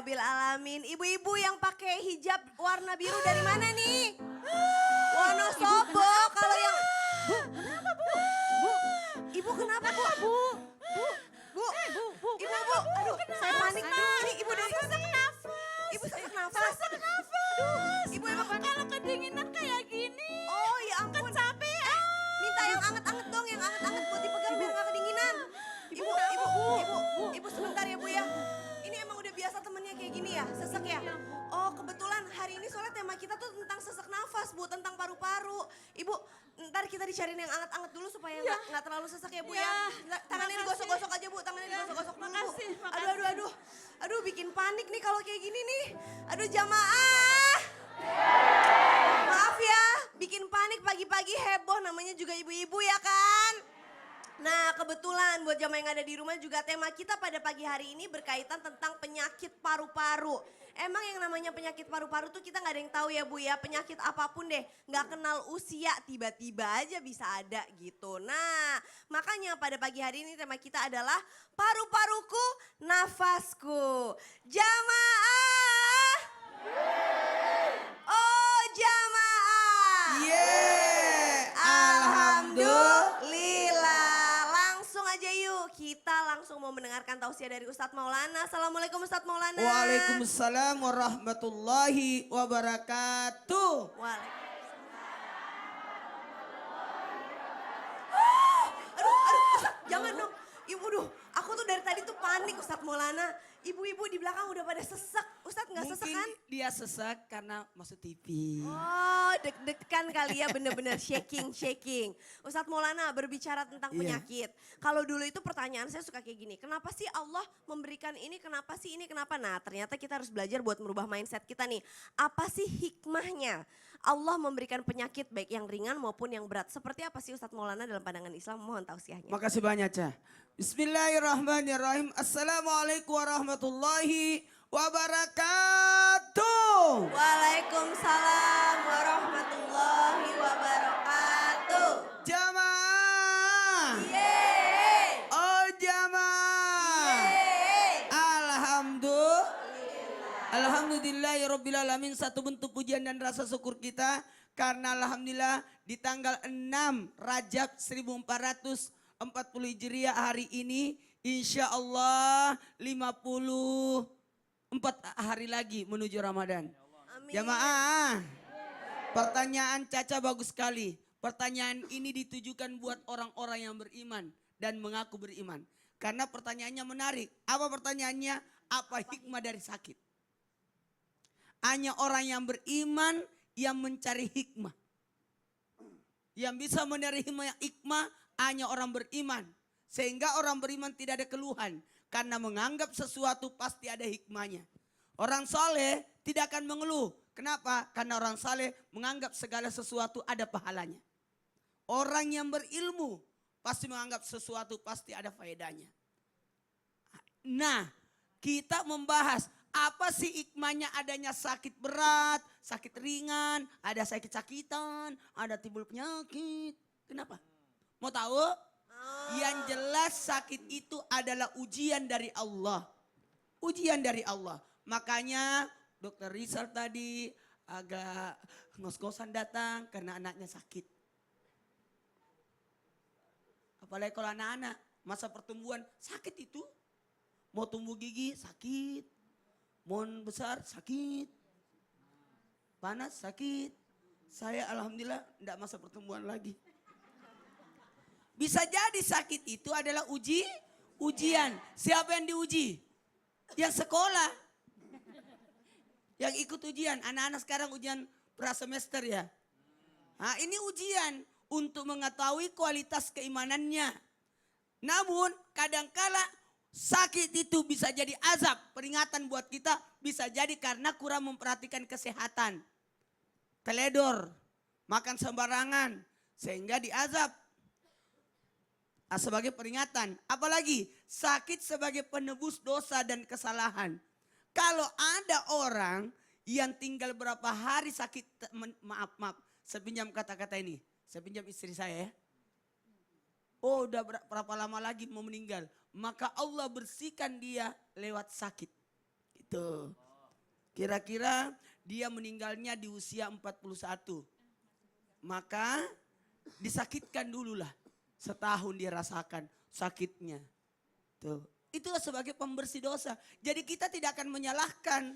Rabbil Alamin. Ibu-ibu yang pakai hijab warna biru dari mana nih? Wonosobo. Kalau yang... Bu, kenapa Bu? Bu, Ibu kenapa Bu? Bu, Bu, Bu, Ibu, Bu. Aduh, saya panik. Ini Ibu dari... Sesak nafas. Ibu sesak nafas. Sesak nafas. Ibu emang... Kalau kedinginan kayak gini. Oh ya ampun. Kecapean. Minta yang anget-anget dong, yang anget-anget buat dipegang biar gak kedinginan. Ibu sebentar ya Bu ya. Ini emang udah biasa temennya kayak gini ya, sesek ya? Oh kebetulan hari ini soalnya tema kita tuh tentang sesak nafas Bu, tentang paru-paru. Ibu ntar kita dicariin yang anget-anget dulu supaya nggak terlalu sesek ya Bu ya. Tangannya digosok-gosok aja Bu, tangannya digosok-gosok dulu Bu. Aduh bikin panik nih kalau kayak gini nih. Aduh jamaah. Maaf ya, bikin panik pagi-pagi heboh namanya juga ibu-ibu ya kan? Nah kebetulan buat jamaah yang ada di rumah juga tema kita pada pagi hari ini berkaitan tentang penyakit paru-paru. Emang yang namanya penyakit paru-paru tuh kita gak ada yang tahu ya Bu ya, penyakit apapun deh. Gak kenal usia, tiba-tiba aja bisa ada gitu. Nah makanya pada pagi hari ini tema kita adalah paru-paruku, nafasku. Jamaah! Oh jamaah! Alhamdulillah. Langsung aja yuk, kita langsung mau mendengarkan tausiah dari Ustadz Maulana. Assalamualaikum Ustadz Maulana. Waalaikumsalam warahmatullahi wabarakatuh. Aduh, Ustadz jangan dong. Ibu aku tuh dari tadi tuh panik Ustadz Maulana. Ibu-ibu di belakang udah pada sesek. Ustadz gak sesek kan? Mungkin dia sesak karena masuk TV. Oh deg-degan kali ya bener-bener shaking. Ustadz Maulana berbicara tentang penyakit. Kalau dulu itu pertanyaan saya suka kayak gini. Kenapa sih Allah memberikan ini, kenapa sih ini, kenapa? Nah ternyata kita harus belajar buat merubah mindset kita nih. Apa sih hikmahnya Allah memberikan penyakit baik yang ringan maupun yang berat. Seperti apa sih Ustadz Maulana dalam pandangan Islam? Mohon tausiahnya. Makasih banyak Cah. Bismillahirrahmanirrahim. Assalamualaikum warahmatullahi wabarakatuh. Waalaikumsalam warahmatullahi wabarakatuh. Jamaah. Yeay. Oh jamaah. Yeay. Alhamdulillahirabbil alamin. Satu bentuk pujian dan rasa syukur kita karena alhamdulillah di tanggal 6 Rajab 1440 Hijriah hari ini insya Allah 54 hari lagi menuju Ramadan. Amin. Jamaah, pertanyaan Caca bagus sekali. Pertanyaan ini ditujukan buat orang-orang yang beriman dan mengaku beriman. Karena pertanyaannya menarik. Apa pertanyaannya? Apa hikmah dari sakit? Hanya orang yang beriman yang mencari hikmah. Yang bisa menerima hikmah hanya orang beriman. Sehingga orang beriman tidak ada keluhan. Karena menganggap sesuatu pasti ada hikmahnya. Orang saleh tidak akan mengeluh. Kenapa? Karena orang saleh menganggap segala sesuatu ada pahalanya. Orang yang berilmu pasti menganggap sesuatu pasti ada faedahnya. Nah, kita membahas apa sih hikmahnya adanya sakit berat, sakit ringan, ada sakit-sakitan, ada timbul penyakit. Kenapa? Mau tahu? Yang jelas sakit itu adalah ujian dari Allah. Ujian dari Allah. Makanya Dokter Rizal tadi agak ngos-ngosan datang karena anaknya sakit. Apalagi kalau anak-anak masa pertumbuhan sakit itu. Mau tumbuh gigi sakit. Mau besar sakit. Panas sakit. Saya alhamdulillah enggak masa pertumbuhan lagi. Bisa jadi sakit itu adalah ujian. Siapa yang diuji? Yang sekolah. Yang ikut ujian. Anak-anak sekarang ujian prasemester ya. Nah, ini ujian untuk mengetahui kualitas keimanannya. Namun kadangkala sakit itu bisa jadi azab. Peringatan buat kita bisa jadi karena kurang memperhatikan kesehatan. Teledor, makan sembarangan sehingga diazab. Sebagai peringatan. Apalagi sakit sebagai penebus dosa dan kesalahan. Kalau ada orang yang tinggal berapa hari sakit, maaf, saya pinjam kata-kata ini. Saya pinjam istri saya ya. Oh udah berapa lama lagi mau meninggal. Maka Allah bersihkan dia lewat sakit. Itu. Kira-kira dia meninggalnya di usia 41. Maka disakitkan dulu lah. Setahun dia rasakan sakitnya. Tuh. Itulah sebagai pembersih dosa. Jadi kita tidak akan menyalahkan.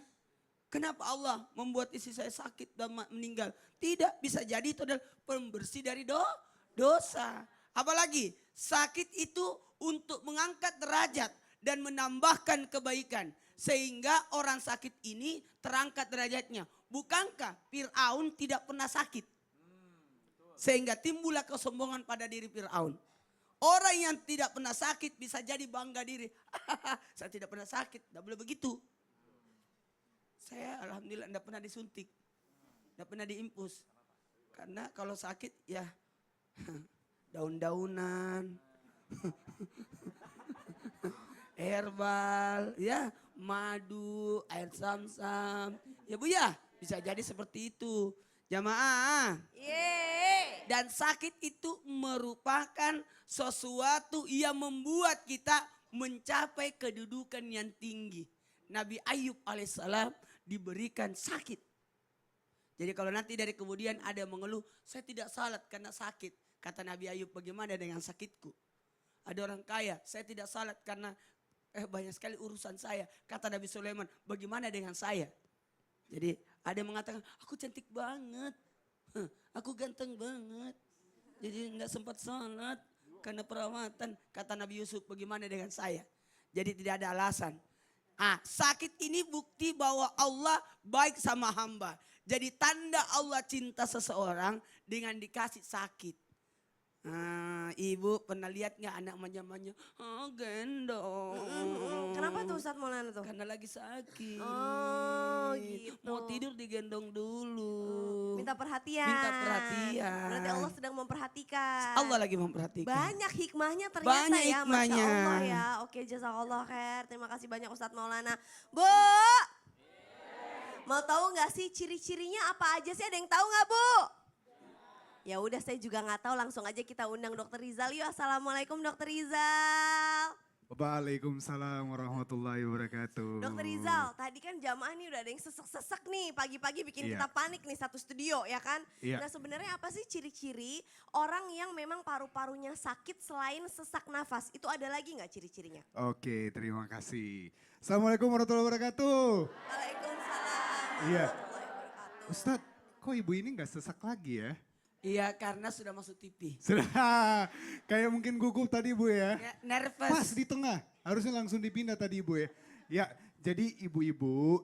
Kenapa Allah membuat istri saya sakit dan meninggal? Tidak, bisa jadi itu adalah pembersih dari dosa. Apalagi sakit itu untuk mengangkat derajat dan menambahkan kebaikan. Sehingga orang sakit ini terangkat derajatnya. Bukankah Fir'aun tidak pernah sakit? Sehingga timbullah kesombongan pada diri Fir'aun. Orang yang tidak pernah sakit bisa jadi bangga diri. Saya tidak pernah sakit, tidak boleh begitu. Saya alhamdulillah tidak pernah disuntik. Tidak pernah diimpus. Karena kalau sakit ya daun-daunan. Herbal, ya madu, air zam-zam. Ya Bu ya, bisa jadi seperti itu. Jamaah. Yeay. Dan sakit itu merupakan sesuatu yang membuat kita mencapai kedudukan yang tinggi. Nabi Ayub alaihissalam diberikan sakit. Jadi kalau nanti dari kemudian ada yang mengeluh, saya tidak salat karena sakit. Kata Nabi Ayub, bagaimana dengan sakitku? Ada orang kaya, saya tidak salat karena banyak sekali urusan saya. Kata Nabi Sulaiman, bagaimana dengan saya? Jadi ada yang mengatakan, aku cantik banget, aku ganteng banget. Jadi enggak sempat salat karena perawatan. Kata Nabi Yusuf, bagaimana dengan saya? Jadi tidak ada alasan. Sakit ini bukti bahwa Allah baik sama hamba. Jadi tanda Allah cinta seseorang dengan dikasih sakit. Ibu pernah lihat nggak anak manja-manja? Gendong. Kenapa tuh Ustadz Maulana tuh? Karena lagi sakit. Oh gitu. Mau tidur digendong dulu. Minta perhatian. Minta perhatian. Berarti Allah sedang memperhatikan. Allah lagi memperhatikan. Banyak hikmahnya ternyata Banyak ya. hikmahnya. Masya Allah ya. Oke, jazakallah khair. Terima kasih banyak Ustadz Maulana. Bu, mau tahu nggak sih ciri-cirinya apa aja sih? Ada yang tahu nggak Bu? Ya udah, saya juga nggak tahu, langsung aja kita undang Dokter Rizal yuk. Assalamualaikum Dokter Rizal. Waalaikumsalam warahmatullahi wabarakatuh. Dokter Rizal, tadi kan jamaah nih udah ada yang sesek-sesek nih, pagi-pagi bikin Iya. kita panik nih satu studio ya kan. Iya. Nah sebenarnya apa sih ciri-ciri orang yang memang paru-parunya sakit selain sesak nafas? Itu ada lagi nggak ciri-cirinya? Oke, terima kasih. Assalamualaikum warahmatullahi wabarakatuh. Waalaikumsalam Iya. warahmatullahi wabarakatuh. Ustadz, kok ibu ini nggak sesak lagi ya? Iya, karena sudah masuk TV. Sudah, kayak mungkin gugup tadi Bu ya. Ya, nervous. Pas di tengah, harusnya langsung dipindah tadi Ibu ya. Ya, jadi ibu-ibu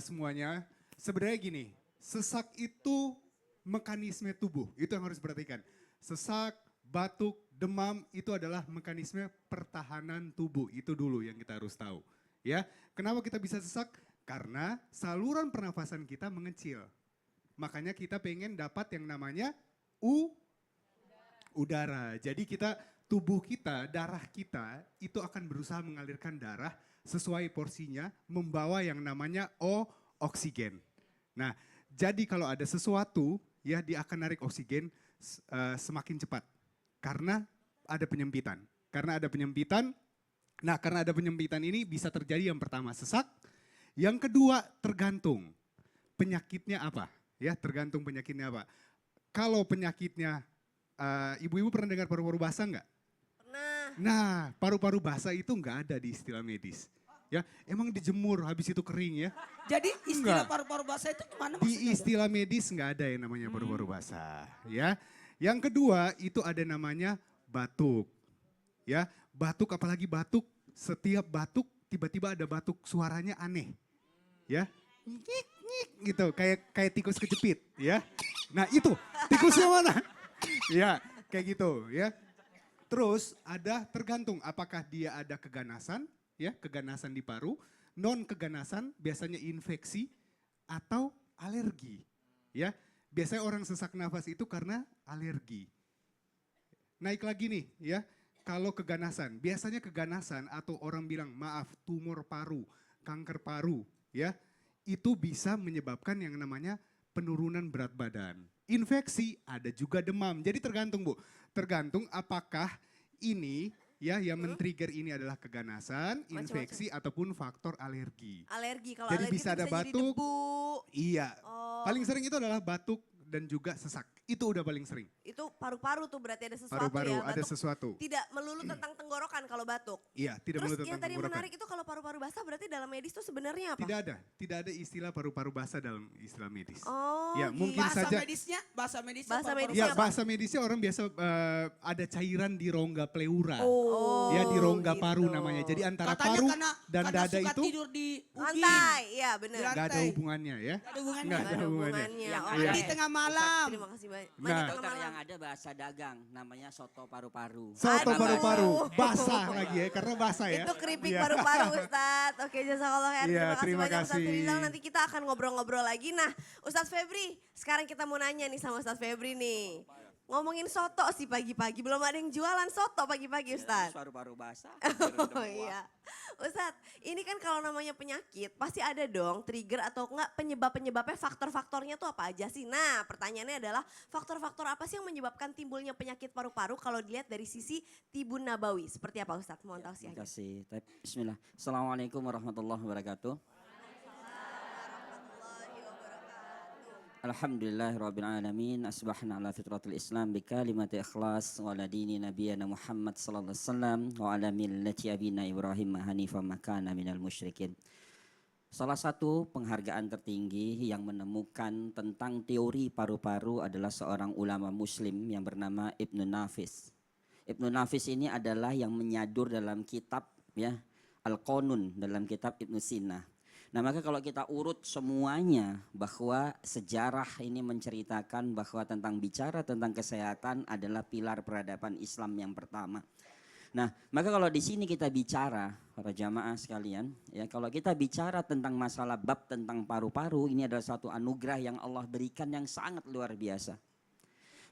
semuanya sebenarnya gini, sesak itu mekanisme tubuh, itu yang harus diperhatikan. Sesak, batuk, demam itu adalah mekanisme pertahanan tubuh, itu dulu yang kita harus tahu. Ya, kenapa kita bisa sesak? Karena saluran pernafasan kita mengecil. Makanya kita pengen dapat yang namanya udara. Jadi tubuh kita, darah kita itu akan berusaha mengalirkan darah sesuai porsinya, membawa yang namanya oksigen. Nah, jadi kalau ada sesuatu ya dia akan narik oksigen semakin cepat. Karena ada penyempitan. Karena ada penyempitan ini bisa terjadi yang pertama sesak, yang kedua tergantung penyakitnya apa. Ya, tergantung penyakitnya apa. Kalau penyakitnya, ibu-ibu pernah dengar paru-paru basah nggak? Pernah. Nah, paru-paru basah itu nggak ada di istilah medis. Ya, emang dijemur habis itu kering ya. Jadi istilah Enggak. paru-paru basah itu kemana Di maksudnya? istilah medis nggak ada yang namanya paru-paru basah. Ya, yang kedua itu ada namanya batuk. Ya, batuk apalagi batuk. Setiap batuk tiba-tiba ada batuk suaranya aneh. Ya, nyik nyik gitu kayak tikus kejepit ya. Nah itu tikusnya mana? Ya kayak gitu ya. Terus ada tergantung apakah dia ada keganasan ya, keganasan di paru, non keganasan biasanya infeksi atau alergi ya. Biasanya orang sesak nafas itu karena alergi. Naik lagi nih ya. Kalau keganasan, biasanya keganasan atau orang bilang maaf tumor paru, kanker paru ya. Itu bisa menyebabkan yang namanya penurunan berat badan. Infeksi, ada juga demam. Jadi tergantung Bu, tergantung apakah ini ya yang men-trigger ini adalah keganasan, Macam-macam. infeksi ataupun faktor alergi. Alergi, kalau Jadi alergi bisa itu ada jadi batuk. debu. Iya. Oh. Paling sering itu adalah batuk dan juga sesak. Itu udah paling sering. Itu paru-paru tuh berarti ada sesuatu Paru-paru ya. ada Batuk sesuatu. tidak melulu tentang tenggorokan kalau batuk. Iya, tidak Terus melulu yang tentang tadi tenggorokan. menarik itu kalau paru-paru basah berarti dalam medis tuh sebenarnya apa? Tidak ada istilah paru-paru basah dalam istilah medis. Oh, Ya, gitu. mungkin Bahasa saja. medisnya, bahasa medisnya. Bahasa paru-paru medisnya Ya, apa? bahasa medisnya orang biasa ada cairan di rongga pleura. Oh, Ya, di rongga gitu. paru namanya. Jadi antara Katanya paru karena dan dada suka itu tidur di bukit. lantai, iya benar. Di nggak ada lantai. hubungannya ya. Nggak ada hubungannya. Nggak Nggak ada hubungannya. Yang Oke. ada Mandi tengah malam. Terima kasih banyak. Nah. Mandi tengah Dokter, malam. yang ada bahasa dagang namanya soto paru-paru. Soto Aduh. paru-paru, basah lagi ya, karena basah ya. Itu keripik Iya. paru-paru Ustadz. Oke, jazakallah khair. Iya, Terima kasih terima banyak Ustadz kasih. Rizal. Nanti kita akan ngobrol-ngobrol lagi. Nah, Ustadz Febri, sekarang kita mau nanya nih sama Ustadz Febri nih. Ngomongin soto sih pagi-pagi, belum ada yang jualan soto pagi-pagi Ustadz. Paru-paru basah. Oh iya. Ustadz, ini kan kalau namanya penyakit pasti ada dong trigger atau enggak penyebabnya faktor-faktornya tuh apa aja sih? Nah pertanyaannya adalah faktor-faktor apa sih yang menyebabkan timbulnya penyakit paru-paru kalau dilihat dari sisi tibun nabawi? Seperti apa Ustadz? Mohon tahu sih. Terima kasih. Bismillah. Assalamualaikum warahmatullahi wabarakatuh. Alhamdulillahirrabbilalamin. Asbahna ala fitratul Islam bikalimati ikhlas wa ala dini nabiyana Muhammad sallallahu alaihi wasallam wa ala millati abina Ibrahim hanifan makana minal musyrikin. Salah satu penghargaan tertinggi yang menemukan tentang teori paru-paru adalah seorang ulama muslim yang bernama Ibnu Nafis. Ibnu Nafis ini adalah yang menyadur dalam kitab ya Al-Qanun, dalam kitab Ibnu Sina. Nah maka kalau kita urut semuanya bahwa sejarah ini menceritakan bahwa bicara tentang kesehatan adalah pilar peradaban Islam yang pertama. Nah maka kalau di sini kita bicara para jamaah sekalian ya, kalau kita bicara tentang masalah bab tentang paru-paru, ini adalah satu anugerah yang Allah berikan yang sangat luar biasa.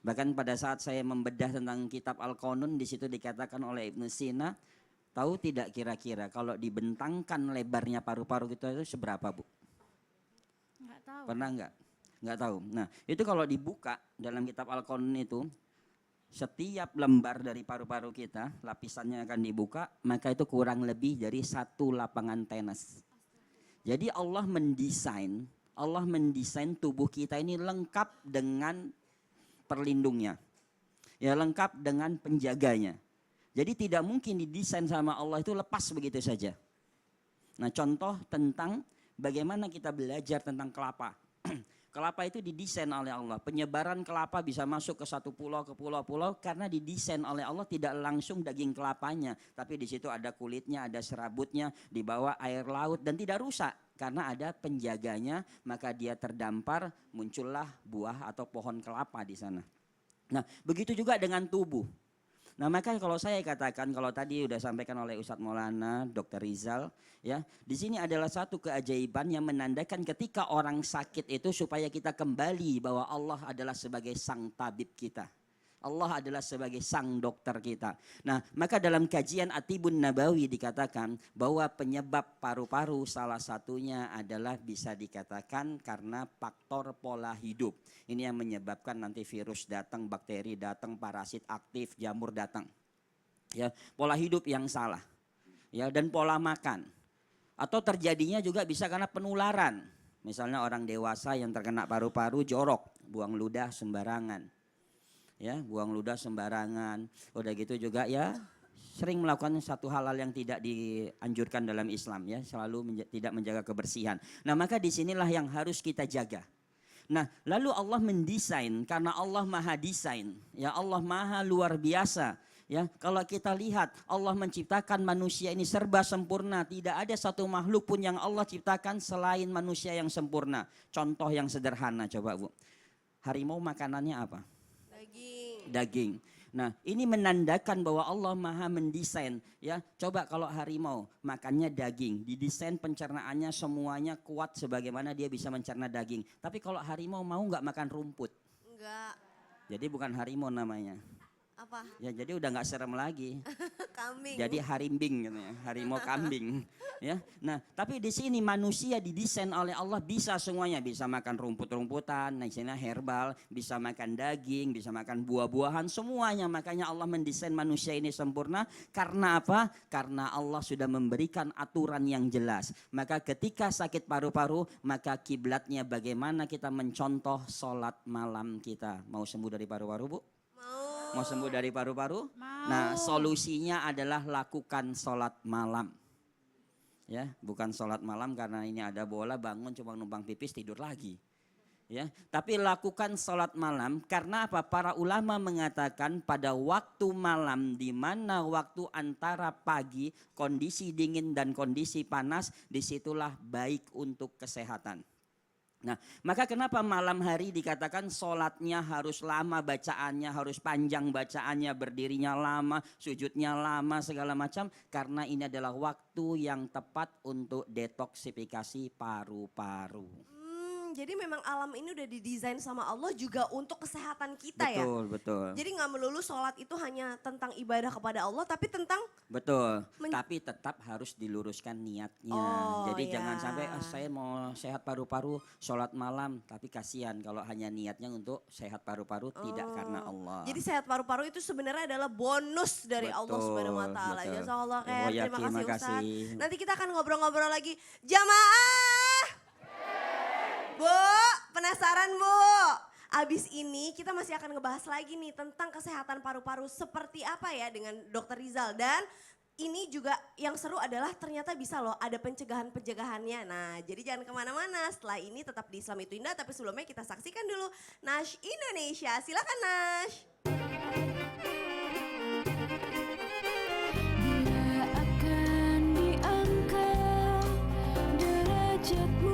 Bahkan pada saat saya membedah tentang kitab Al-Qanun, di situ dikatakan oleh Ibnu Sina, tahu tidak kira-kira kalau dibentangkan lebarnya paru-paru kita itu seberapa, Bu? Enggak tahu. Pernah enggak? Enggak tahu. Nah, itu kalau dibuka dalam kitab Al-Qanun itu, setiap lembar dari paru-paru kita, lapisannya akan dibuka, maka itu kurang lebih dari 1 lapangan tenis. Jadi Allah mendesain tubuh kita ini lengkap dengan perlindungnya. Ya, lengkap dengan penjaganya. Jadi tidak mungkin didesain sama Allah itu lepas begitu saja. Nah contoh tentang bagaimana kita belajar tentang kelapa. Kelapa itu didesain oleh Allah. Penyebaran kelapa bisa masuk ke satu pulau ke pulau-pulau karena didesain oleh Allah tidak langsung daging kelapanya. Tapi di situ ada kulitnya, ada serabutnya, di bawah air laut dan tidak rusak. Karena ada penjaganya maka dia terdampar, muncullah buah atau pohon kelapa di sana. Nah begitu juga dengan tubuh. Nah maka kalau saya katakan, kalau tadi udah sampaikan oleh Ustadz Maulana, Dr. Rizal, ya di sini adalah satu keajaiban yang menandakan ketika orang sakit itu supaya kita kembali bahwa Allah adalah sebagai sang tabib kita. Allah adalah sebagai sang dokter kita. Nah maka dalam kajian Atibun Nabawi dikatakan bahwa penyebab paru-paru salah satunya adalah bisa dikatakan karena faktor pola hidup. Ini yang menyebabkan nanti virus datang, bakteri datang, parasit aktif, jamur datang. Ya, pola hidup yang salah. Ya, dan pola makan. Atau terjadinya juga bisa karena penularan. Misalnya orang dewasa yang terkena paru-paru jorok, buang ludah sembarangan. Ya, buang ludah sembarangan. Udah gitu juga ya sering melakukan satu hal-hal yang tidak dianjurkan dalam Islam ya, selalu tidak menjaga kebersihan. Nah, maka disinilah yang harus kita jaga. Nah, lalu Allah mendesain karena Allah Maha desain. Ya, Allah Maha luar biasa. Ya, kalau kita lihat Allah menciptakan manusia ini serba sempurna, tidak ada satu makhluk pun yang Allah ciptakan selain manusia yang sempurna. Contoh yang sederhana coba, Bu. Harimau makanannya apa? Daging. Nah, ini menandakan bahwa Allah Maha mendesain ya. Coba kalau harimau makannya daging, didesain pencernaannya semuanya kuat sebagaimana dia bisa mencerna daging. Tapi kalau harimau mau nggak makan rumput? Enggak. Jadi bukan harimau namanya. Apa? Ya jadi udah nggak serem lagi. Kambing. Jadi harimbing gitu ya, harimau kambing. Ya, nah tapi di sini manusia didesain oleh Allah bisa semuanya, bisa makan rumput-rumputan, nah misalnya herbal, bisa makan daging, bisa makan buah-buahan, semuanya. Makanya Allah mendesain manusia ini sempurna. Karena apa? Karena Allah sudah memberikan aturan yang jelas. Maka ketika sakit paru-paru, maka kiblatnya bagaimana kita mencontoh sholat malam kita. Mau sembuh dari paru-paru, Bu? Mau sembuh dari paru-paru? Nah, solusinya adalah lakukan sholat malam. Ya, bukan sholat malam karena ini ada bola, bangun cuma numpang pipis tidur lagi. Ya, tapi lakukan sholat malam karena apa? Para ulama mengatakan pada waktu malam di mana waktu antara pagi, kondisi dingin dan kondisi panas, disitulah baik untuk kesehatan. Nah, maka kenapa malam hari dikatakan sholatnya harus lama bacaannya, harus panjang bacaannya, berdirinya lama, sujudnya lama, segala macam. Karena ini adalah waktu yang tepat untuk detoksifikasi paru-paru. Jadi memang alam ini udah didesain sama Allah juga untuk kesehatan kita ya. Betul, betul. Jadi nggak melulu sholat itu hanya tentang ibadah kepada Allah, tapi tentang Betul, tapi tetap harus diluruskan niatnya. Oh, Jadi ya. jangan sampai saya mau sehat paru-paru, sholat malam, tapi kasihan kalau hanya niatnya untuk sehat paru-paru tidak karena Allah. Jadi sehat paru-paru itu sebenarnya adalah bonus dari Allah Betul, Subhanahu wa taala. betul. Jazakallah khair. Oh ya, Terima kasih terima Ustaz. kasih. Nanti kita akan ngobrol-ngobrol lagi. Jamaah. Bu, penasaran Bu? Abis ini kita masih akan ngebahas lagi nih tentang kesehatan paru-paru seperti apa ya dengan Dr. Rizal. Dan ini juga yang seru adalah ternyata bisa loh ada pencegahan-pencegahannya. Nah jadi jangan kemana-mana, setelah ini tetap di Islam Itu Indah. Tapi sebelumnya kita saksikan dulu Nash Indonesia. Silakan Nash. Bila akan diangkat derajatmu